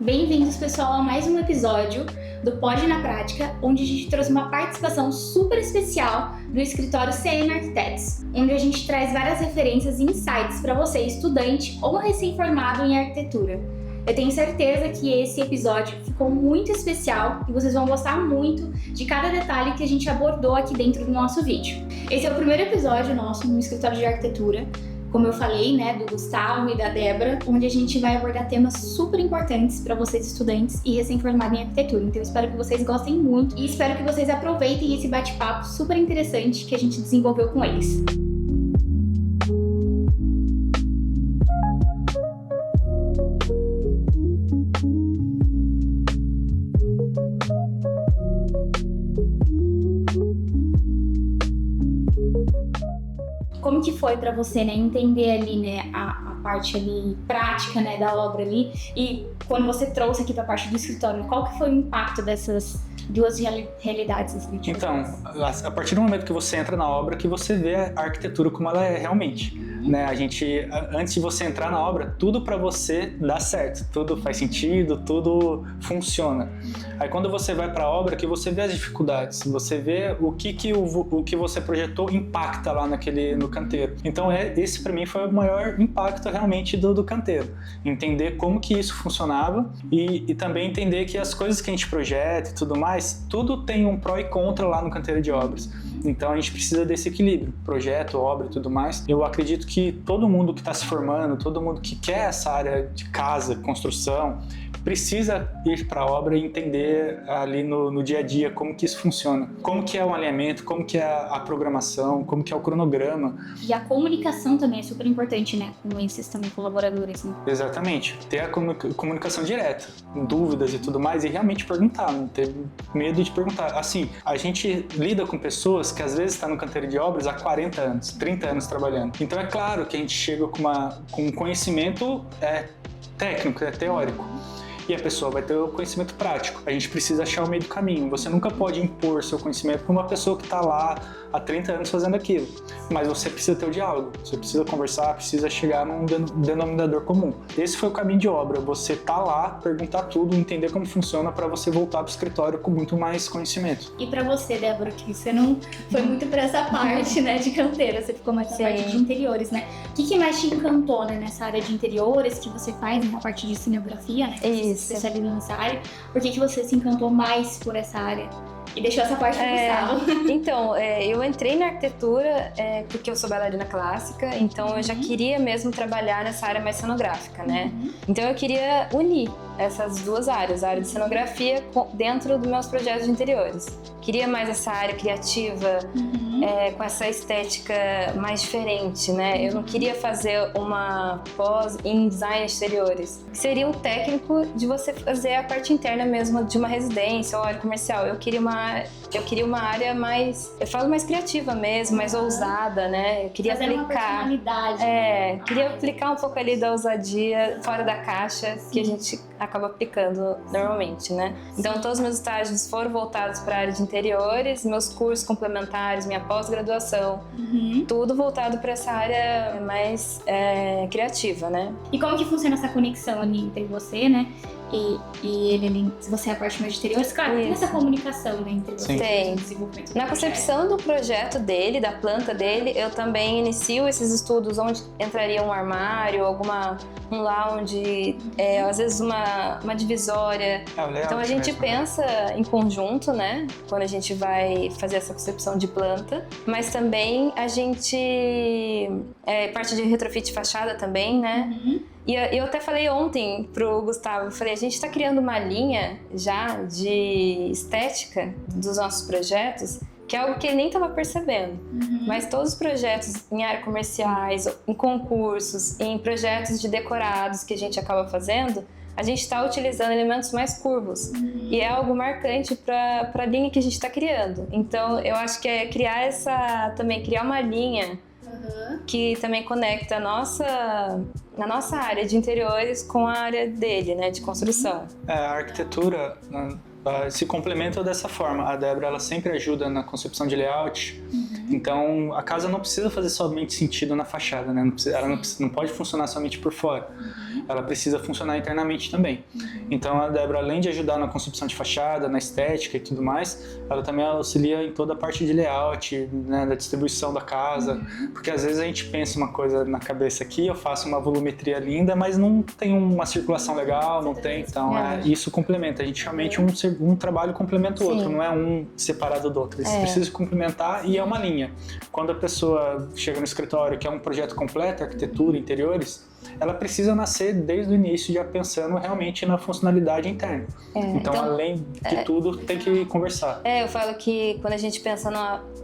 Bem-vindos, pessoal, a mais um episódio do Pod na Prática, onde a gente trouxe uma participação super especial do escritório CM Arquitetos, onde a gente traz várias referências e insights para você, estudante ou recém-formado em arquitetura. Eu tenho certeza que esse episódio ficou muito especial e vocês vão gostar muito de cada detalhe que a gente abordou aqui dentro do nosso vídeo. Esse é o primeiro episódio nosso no escritório de arquitetura, como eu falei, né, do Gustavo e da Débora, onde a gente vai abordar temas super importantes para vocês estudantes e recém-formados em arquitetura. Então eu espero que vocês gostem muito e espero que vocês aproveitem esse bate-papo super interessante que a gente desenvolveu com eles. Como que foi para você, né, entender ali, né, a parte ali prática, né, da obra ali, e quando você trouxe aqui para a parte do escritório, qual que foi o impacto dessas duas realidades? Assim, então, a partir do momento que você entra na obra, que você vê a arquitetura como ela é realmente, né? A gente, antes de você entrar na obra, tudo para você dá certo, tudo faz sentido, tudo funciona. Aí quando você vai para a obra, que você vê as dificuldades, você vê o que você projetou impacta lá no canteiro. Então esse para mim foi o maior impacto realmente do canteiro, entender como que isso funcionava e também entender que as coisas que a gente projeta e tudo mais, tudo tem um pró e contra lá no canteiro de obras. Então a gente precisa desse equilíbrio, projeto, obra e tudo mais. Eu acredito que todo mundo que está se formando, todo mundo que quer essa área de casa, construção, precisa ir para a obra e entender ali no dia a dia como que isso funciona, como que é o alinhamento, como que é a programação, como que é o cronograma. E a comunicação também é super importante, né, com esses também colaboradores, né? Exatamente, ter a comunicação direta, dúvidas e tudo mais, e realmente perguntar, não ter medo de perguntar. Assim, a gente lida com pessoas que às vezes estão no canteiro de obras há 40 anos, 30 anos trabalhando. Então é claro que a gente chega com um conhecimento técnico, teórico. E a pessoa vai ter o conhecimento prático. A gente precisa achar o meio do caminho. Você nunca pode impor seu conhecimento para uma pessoa que está lá há 30 anos fazendo aquilo. Mas você precisa ter o diálogo, você precisa conversar, precisa chegar num denominador comum. Esse foi o caminho de obra. Você tá lá, perguntar tudo, entender como funciona para você voltar para o escritório com muito mais conhecimento. E para você, Débora, que você não foi muito para essa parte, né, de canteira, você ficou mais na parte de interiores, né? O que mais te encantou, né, nessa área de interiores que você faz, na parte de cenografia, né? Isso. Especializa nessa área. Por que você se encantou mais por essa área? E deixou essa parte pro Gustavo. Então, eu entrei na arquitetura porque eu sou bailarina clássica, então eu já queria mesmo trabalhar nessa área mais cenográfica, né? Então eu queria unir essas duas áreas, a área de cenografia dentro dos meus projetos de interiores. Queria mais essa área criativa, com essa estética mais diferente, né? Eu não queria fazer uma pós em design de exteriores. Seria um técnico de você fazer a parte interna mesmo de uma residência ou área comercial. Eu queria uma área mais, eu falo mais criativa mesmo, mais ousada, né? Eu queria fazer aplicar uma personalidade. Queria aplicar um pouco ali da ousadia fora da caixa que a gente acaba aplicando normalmente, né? Então todos os meus estágios foram voltados para a área de interiores, meus cursos complementares, minha pós-graduação, tudo voltado para essa área mais criativa, né? E como que funciona essa conexão ali entre você, né? E ele ali, se você é a parte mais de interiores, claro, tem essa comunicação, né, entre vocês. Tem. Desenvolvimento Na concepção do projeto dele, da planta dele, eu também inicio esses estudos onde entraria um armário, um lounge, às vezes uma divisória. Então a gente pensa em conjunto, né, quando a gente vai fazer essa concepção de planta, mas também a gente parte de retrofit fachada também, né? E eu até falei ontem pro Gustavo, a gente está criando uma linha já de estética dos nossos projetos, que é algo que ele nem estava percebendo. Mas todos os projetos em áreas comerciais, em concursos, em projetos de decorados que a gente acaba fazendo, a gente está utilizando elementos mais curvos. E é algo marcante para a linha que a gente está criando. Então eu acho que é criar uma linha que também conecta a nossa área de interiores com a área dele, né, de construção. A arquitetura, se complementam dessa forma. A Débora, ela sempre ajuda na concepção de layout, então a casa não precisa fazer somente sentido na fachada, né? Não pode funcionar somente por fora, ela precisa funcionar internamente também. Então a Débora, além de ajudar na concepção de fachada, na estética e tudo mais, ela também auxilia em toda a parte de layout, né, da distribuição da casa, porque às vezes a gente pensa uma coisa na cabeça aqui, eu faço uma volumetria linda, mas não tem uma circulação legal, não tem, então isso complementa, a gente realmente um trabalho complementa o outro, não é um separado do outro, eles precisam complementar e é uma linha. Quando a pessoa chega no escritório que é um projeto completo, arquitetura, interiores, ela precisa nascer desde o início já pensando realmente na funcionalidade interna. Então, além de tudo, tem que conversar. Eu falo que quando a gente pensa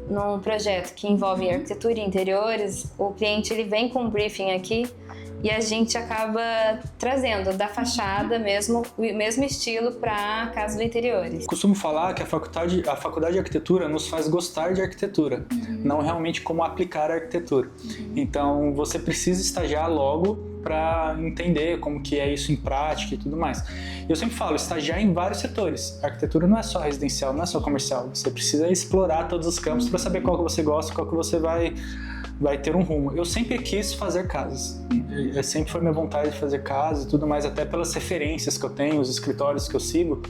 num projeto que envolve arquitetura e interiores, o cliente ele vem com um briefing aqui e a gente acaba trazendo da fachada mesmo, o mesmo estilo para a casa do interiores. Costumo falar que a faculdade de arquitetura nos faz gostar de arquitetura, não realmente como aplicar a arquitetura. Então, você precisa estagiar logo para entender como que é isso em prática e tudo mais. Eu sempre falo, estagiar em vários setores. A arquitetura não é só residencial, não é só comercial. Você precisa explorar todos os campos para saber qual que você gosta, qual que você vai ter um rumo. Eu sempre quis fazer casas. Sempre foi minha vontade de fazer casas e tudo mais, até pelas referências que eu tenho, os escritórios que eu sigo,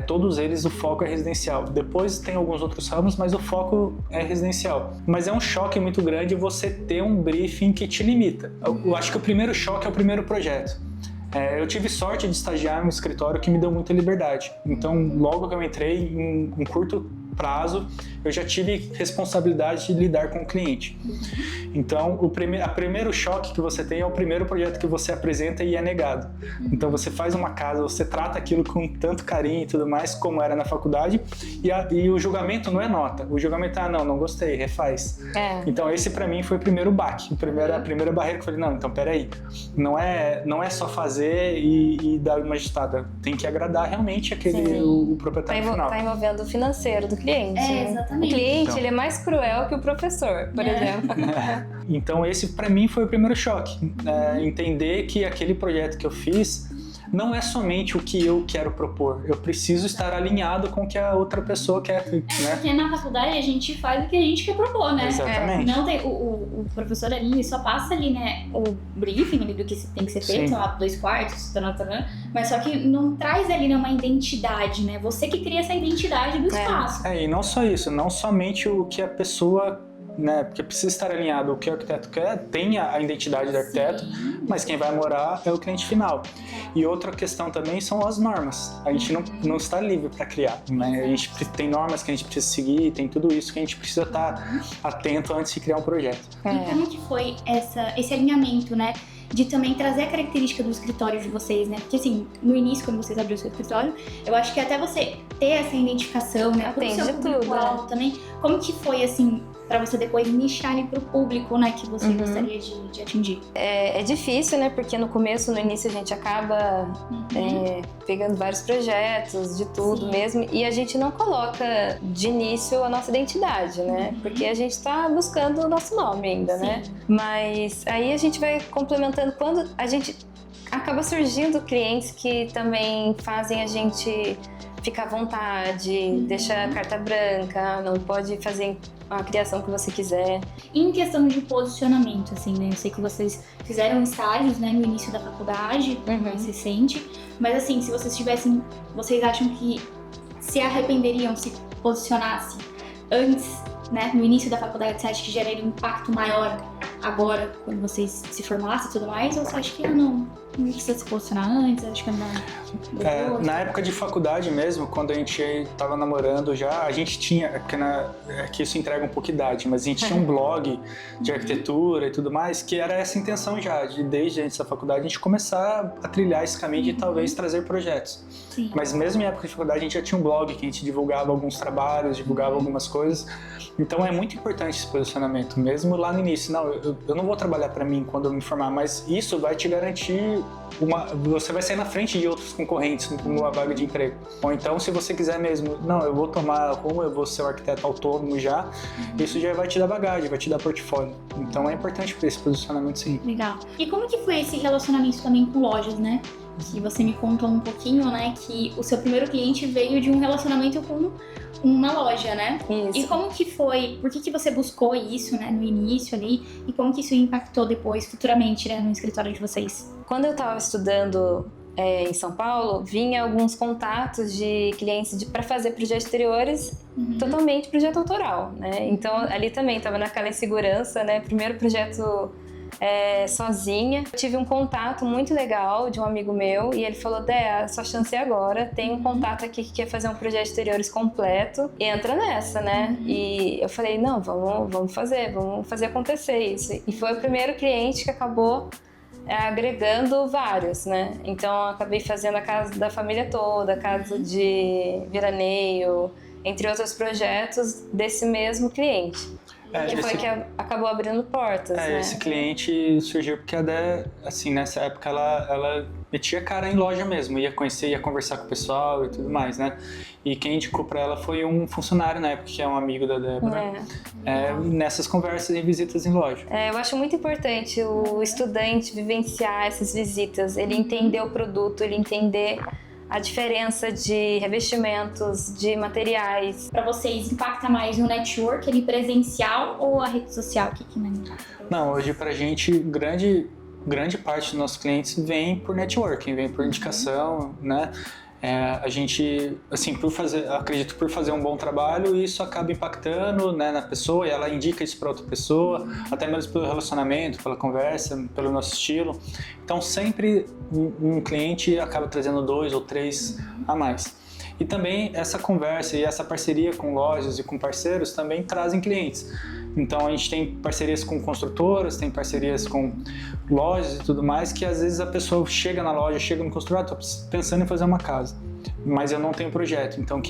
todos eles o foco é residencial. Depois tem alguns outros ramos, mas o foco é residencial. Mas é um choque muito grande você ter um briefing que te limita. Eu acho que o primeiro choque é o primeiro projeto. Eu tive sorte de estagiar em um escritório que me deu muita liberdade. Então, logo que eu entrei, em um curto prazo, eu já tive responsabilidade de lidar com o cliente. Então, o primeiro choque que você tem é o primeiro projeto que você apresenta e é negado. Então, você faz uma casa, você trata aquilo com tanto carinho e tudo mais, como era na faculdade, e o julgamento não é nota. O julgamento é, não gostei, refaz. Então, esse pra mim foi o primeiro baque, a primeira barreira que eu falei, não, então peraí, não é só fazer e dar uma ajustada, tem que agradar realmente o proprietário final. Tá envolvendo o financeiro do cliente. Exatamente. O cliente, ele é mais cruel que o professor, por exemplo. Então esse para mim foi o primeiro choque, entender que aquele projeto que eu fiz não é somente o que eu quero propor, eu preciso estar alinhado com o que a outra pessoa quer, né? Porque na faculdade a gente faz o que a gente quer propor, né? Exatamente. Não tem, o professor ali, ele só passa ali, né, o briefing ali do que tem que ser feito, lá, 2/4, mas só que não traz ali, né, uma identidade, né? Você que cria essa identidade do espaço. E não só isso, não somente o que a pessoa, né, porque precisa estar alinhado o que o arquiteto quer, tem a identidade do arquiteto, mas quem vai morar é o cliente final. E outra questão também são as normas. A gente não está livre para criar, né? A gente tem normas que a gente precisa seguir, tem tudo isso que a gente precisa estar atento antes de criar um projeto. E como que foi esse alinhamento, né? De também trazer a característica do escritório de vocês, né? Porque assim, no início, quando vocês abriram o seu escritório, eu acho que até você ter essa identificação, né? Atende pro seu tudo, público também. Como que foi, assim, pra você depois nichar ali pro público, né? Que você gostaria de atingir? É difícil, né? Porque no início a gente acaba pegando vários projetos, de tudo mesmo, e a gente não coloca de início a nossa identidade, né? Porque a gente tá buscando o nosso nome ainda, né? Mas aí a gente vai complementando quando a gente acaba surgindo clientes que também fazem a gente ficar à vontade, deixa a carta branca, não pode fazer a criação que você quiser. E em questão de posicionamento, assim, né? Eu sei que vocês fizeram estágios, né, no início da faculdade, mais recente, mas assim, se vocês tivessem, vocês acham que se arrependeriam se posicionasse antes, né, no início da faculdade, você acha que geraria um impacto maior agora, quando vocês se formassem e tudo mais, ou você acha que não precisa se posicionar antes, acho que não? Na época de faculdade mesmo, quando a gente estava namorando já, a gente tinha, que isso entrega um pouco de idade, mas a gente tinha um blog de arquitetura e tudo mais, que era essa intenção já, desde antes da faculdade, a gente começar a trilhar esse caminho de talvez trazer projetos. Sim. Mas mesmo em época de faculdade, a gente já tinha um blog que a gente divulgava alguns trabalhos, divulgava algumas coisas. Então é muito importante esse posicionamento, mesmo lá no início. Não, eu não vou trabalhar para mim quando eu me formar, mas isso vai te garantir você vai sair na frente de outros concorrentes numa vaga de emprego. Ou então, se você quiser mesmo, não, eu vou tomar rumo, eu vou ser um arquiteto autônomo já, isso já vai te dar bagagem, vai te dar portfólio. Então é importante para esse posicionamento, sim. Legal. E como que foi esse relacionamento também com lojas, né? que você me contou um pouquinho, né, que o seu primeiro cliente veio de um relacionamento com uma loja, né? Isso. E como que foi, por que você buscou isso, né, no início ali, e como que isso impactou depois, futuramente, né, no escritório de vocês? Quando eu estava estudando em São Paulo, vinha alguns contatos de clientes para fazer projetos exteriores, totalmente projeto autoral, né? Então ali também estava naquela insegurança, né? Primeiro projeto sozinha. Eu tive um contato muito legal de um amigo meu e ele falou: Dé, a sua chance é agora, tem um contato aqui que quer fazer um projeto exteriores completo, entra nessa, né? E eu falei: não, vamos fazer acontecer isso. E foi o primeiro cliente que acabou agregando vários, né? Então eu acabei fazendo a casa da família toda, a casa de veraneio, entre outros projetos desse mesmo cliente. Que foi que acabou abrindo portas, né? Esse cliente surgiu porque a Dé, assim, nessa época ela metia a cara em loja mesmo, ia conhecer, ia conversar com o pessoal e tudo mais, né? E quem indicou pra ela foi um funcionário na época, que é um amigo da Débora, nessas conversas e visitas em loja. Eu acho muito importante o estudante vivenciar essas visitas, ele entender o produto, ele entender a diferença de revestimentos, de materiais. Para vocês, impacta mais no network, ali presencial, ou a rede social? O que impacta? Não, hoje pra gente, grande parte dos nossos clientes vem por networking, vem por indicação, né? A gente, assim, acredito por fazer um bom trabalho, isso acaba impactando, né, na pessoa, e ela indica isso para outra pessoa, até mesmo pelo relacionamento, pela conversa, pelo nosso estilo. Então sempre um cliente acaba trazendo 2 ou 3 a mais. E também essa conversa e essa parceria com lojas e com parceiros também trazem clientes. Então a gente tem parcerias com construtoras, tem parcerias com lojas e tudo mais, que às vezes a pessoa chega na loja, chega no construtor: tô pensando em fazer uma casa, mas eu não tenho projeto, então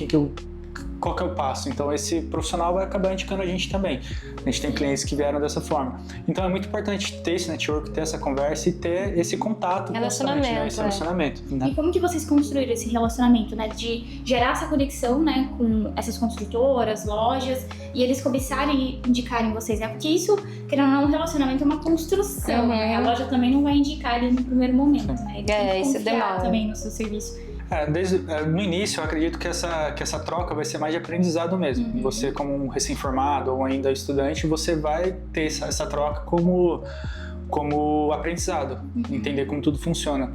qual que é o passo? Então esse profissional vai acabar indicando a gente também. A gente tem clientes que vieram dessa forma. Então é muito importante ter esse network, ter essa conversa e ter esse contato constante, né? Esse relacionamento. Né? E como que vocês construíram esse relacionamento, né? De gerar essa conexão, né, com essas construtoras, lojas, e eles começarem a indicarem vocês, né? Porque isso, querendo ou não, um relacionamento é uma construção, né? A loja também não vai indicar ali no primeiro momento, né? Ele tem que isso confiar também no seu serviço. No início, eu acredito que essa troca vai ser mais de aprendizado mesmo. Você, como um recém-formado ou ainda estudante, você vai ter essa troca como aprendizado, entender como tudo funciona.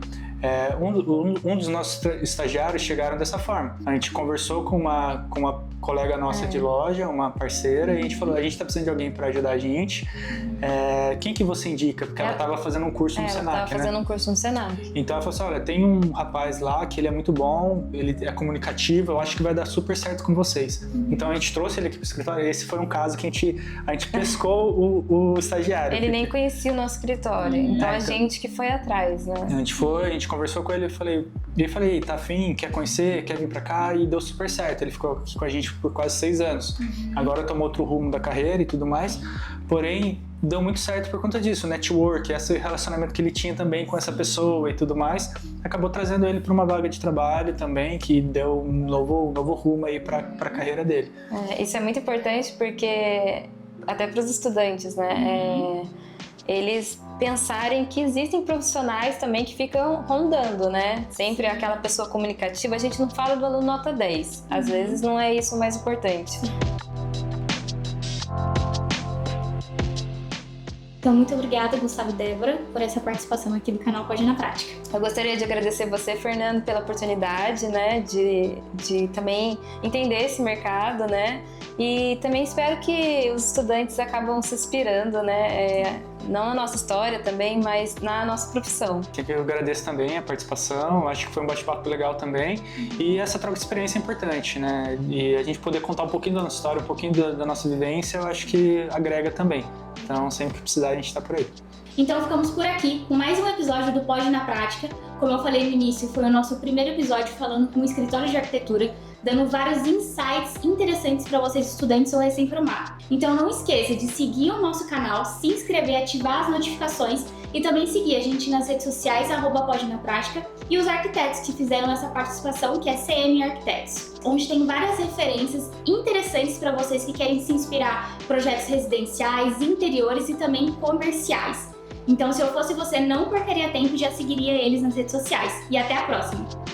Um dos nossos estagiários chegaram dessa forma. A gente conversou com uma colega nossa de loja, uma parceira, e a gente falou: a gente está precisando de alguém para ajudar a gente. Quem que você indica? Porque ela estava fazendo um curso no Senac, ela estava fazendo um curso no Senac. Então ela falou assim: olha, tem um rapaz lá que ele é muito bom, ele é comunicativo, eu acho que vai dar super certo com vocês. Então a gente trouxe ele aqui para o escritório. Esse foi um caso que a gente pescou o estagiário. Ele nem conhecia o nosso escritório, então a gente que foi atrás, né? A gente conversou com ele, eu falei: tá afim, quer conhecer, quer vir pra cá? E deu super certo, ele ficou aqui com a gente por quase 6 anos. Agora tomou outro rumo da carreira e tudo mais, porém deu muito certo por conta disso, o network, esse relacionamento que ele tinha também com essa pessoa e tudo mais, acabou trazendo ele para uma vaga de trabalho também, que deu um novo rumo aí para a carreira dele. Isso é muito importante porque, até para os estudantes, né, eles pensarem que existem profissionais também que ficam rondando, né? Sempre aquela pessoa comunicativa. A gente não fala do aluno nota 10. Às vezes não é isso o mais importante. Então, muito obrigada, Gustavo e Débora, por essa participação aqui do canal Pode na Prática. Eu gostaria de agradecer você, Fernando, pela oportunidade, né, de também entender esse mercado, né? E também espero que os estudantes acabam se inspirando, né? Não na nossa história também, mas na nossa profissão. Eu agradeço também a participação, acho que foi um bate-papo legal também. E essa troca de experiência é importante, né? E a gente poder contar um pouquinho da nossa história, um pouquinho da nossa vivência, eu acho que agrega também. Então, sempre que precisar, a gente está por aí. Então, ficamos por aqui com mais um episódio do Pode na Prática. Como eu falei no início, foi o nosso primeiro episódio falando com o escritório de arquitetura, dando vários insights interessantes para vocês, estudantes ou recém-formados. Então, não esqueça de seguir o nosso canal, se inscrever, ativar as notificações e também seguir a gente nas redes sociais, @Pode na Prática, e os arquitetos que fizeram essa participação, que é CM Arquitetos, onde tem várias referências interessantes para vocês que querem se inspirar em projetos residenciais, interiores e também comerciais. Então, se eu fosse você, não perderia tempo e já seguiria eles nas redes sociais. E até a próxima!